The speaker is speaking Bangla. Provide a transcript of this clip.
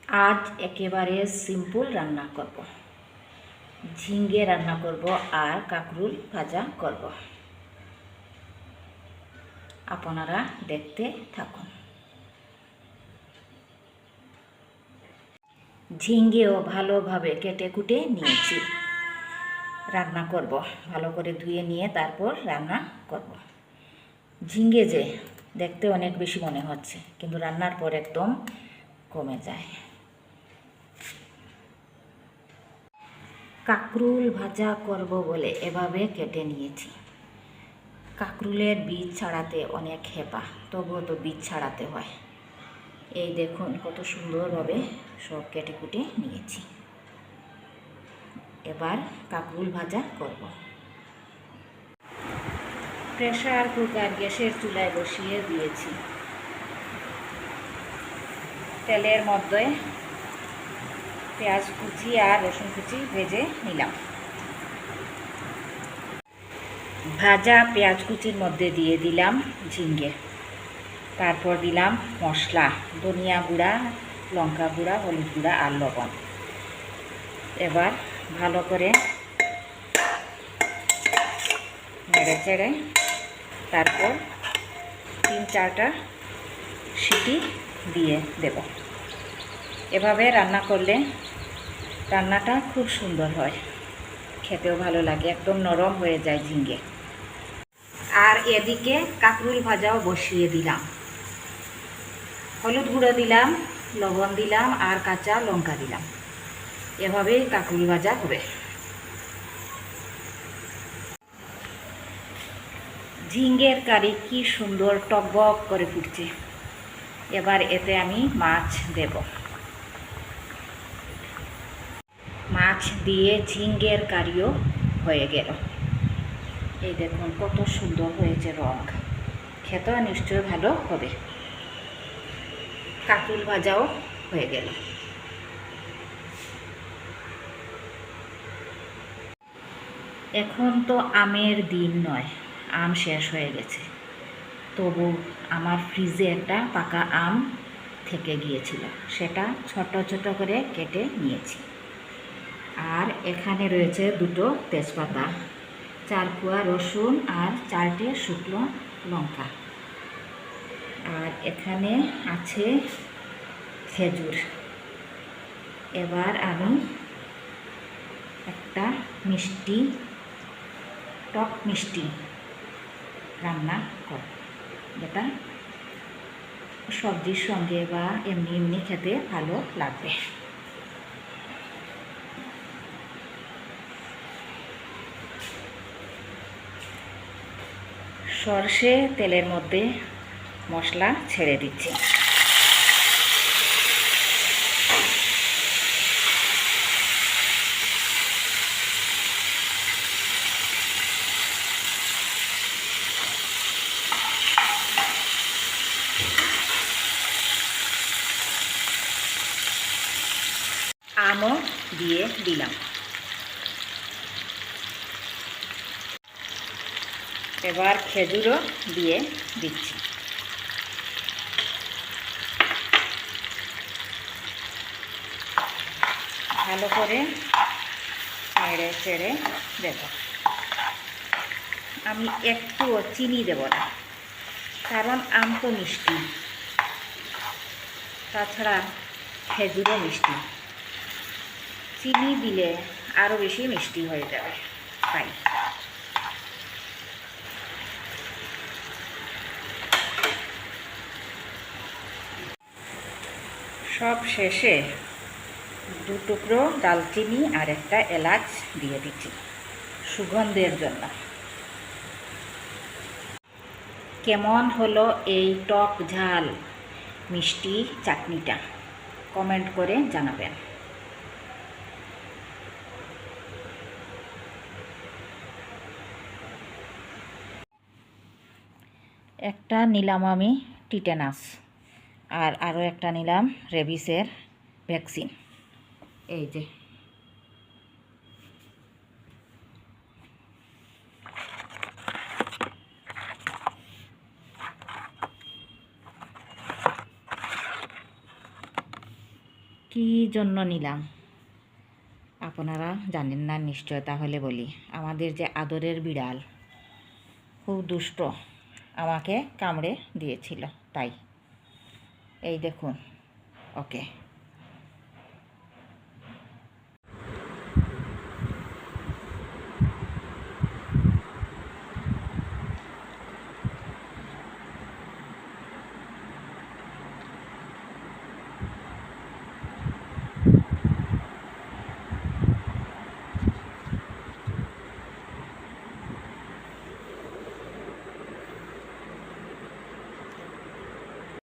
আজ একেবারে সিম্পল রান্না করব। ঝিঙ্গে রান্না করব আর কাঁকরোল ভাজা করব। আপনারা দেখতে থাকুন। ঝিঙ্গেও ভালোভাবে কেটে কুটে নিয়েছি। রান্না করব, ভালো করে ধুয়ে নিয়ে তারপর রান্না করব। ঝিঙ্গে যে দেখতে অনেক বেশি মনে হচ্ছে, কিন্তু রান্নার পর একদম কমে যায়। কাঁকরোল ভাজা করব বলে এভাবে কেটে নিয়েছি। কাঁকরোলের বীজ ছাড়াতে অনেক হেপা, তবুও তো বীজ ছাড়াতে হয়। এই দেখুন কত সুন্দরভাবে সব কেটে কুটে নিয়েছি। এবার কাঁকরোল ভাজা করব। প্রেসার কুকার গ্যাসের চুলায় বসিয়ে দিয়েছি। তেলের মধ্যে পেঁয়াজ কুচি আর রসুন কুচি ভেজে নিলাম। ভাজা পেঁয়াজ কুচির মধ্যে দিয়ে দিলাম ঝিঙ্গে, তারপর দিলাম মশলা, ধনিয়া গুঁড়া, লঙ্কা গুঁড়া, হলুদ গুঁড়া আর লবণ। এবার ভালো করে নেড়ে চেড়ে তারপর 3-4টা সিটি দিয়ে দেব। এভাবে রান্না করলে রান্নাটা খুব সুন্দর হয়, খেতেও ভালো লাগে, একদম নরম হয়ে যায় ঝিঙ্গে। আর এদিকে কাঁকরোল ভাজাও বসিয়ে দিলাম। হলুদ গুঁড়ো দিলাম, লবণ দিলাম আর কাঁচা লঙ্কা দিলাম। এভাবেই কাঁকরোল ভাজা হবে। ঝিঙ্গের কারি কি সুন্দর টকবক করে ফুটছে। এবার এতে আমি মাছ দেব। মাছ দিয়ে ঝিঙ্গের কারিও হয়ে গেল। এই দেখুন কত সুন্দর হয়েছে রং, খেতেও নিশ্চয়ই ভালো হবে। কাঁকরোল ভাজাও হয়ে গেল। এখন তো আমের দিন নয়, আম শেষ হয়ে গেছে। তবু আমার ফ্রিজে একটা পাকা আম থেকে গিয়েছিল, সেটা ছোট ছোট করে কেটে নিয়েছি। আর এখানে রয়েছে 2টো তেজপাতা, 4 কোয়া রসুন আর 4টে শুকনো লঙ্কা। আর এখানে আছে খেজুর। এবার আমি একটা টক মিষ্টি রান্না করব, যেটা সবজির সঙ্গে বা এমনি এমনি খেতে ভালো লাগবে। সরষে তেলের মধ্যে মশলা ছেড়ে দিচ্ছি। আমও দিয়ে দিলাম। এবার খেজুরও দিয়ে দিচ্ছি। ভালো করে নেড়ে চেড়ে দেব। আমি একটুও চিনি দেব না, কারণ আম তো মিষ্টি, তাছাড়া খেজুরও মিষ্টি। চিনি দিলে আরও বেশি মিষ্টি হয়ে যাবে, তাই। সব শেষে 2 টুকরো দালচিনি আর একটা এলাচ দিয়ে দিচ্ছি সুগন্ধের জন্য। কেমন হলো এই টক ঝাল মিষ্টি চাটনিটা, কমেন্ট করে জানাবেন। একটা নিলাম আমি টিটেনাস, আর আরও একটা নিলাম রেবিসের ভ্যাকসিন। এই যে কী জন্য নিলাম আপনারা জানেন না নিশ্চয়, তাহলে বলি। আমাদের যে আদরের বিড়াল খুব দুষ্ট, আমাকে কামড়ে দিয়েছিল, তাই এই দেখুন ওকে।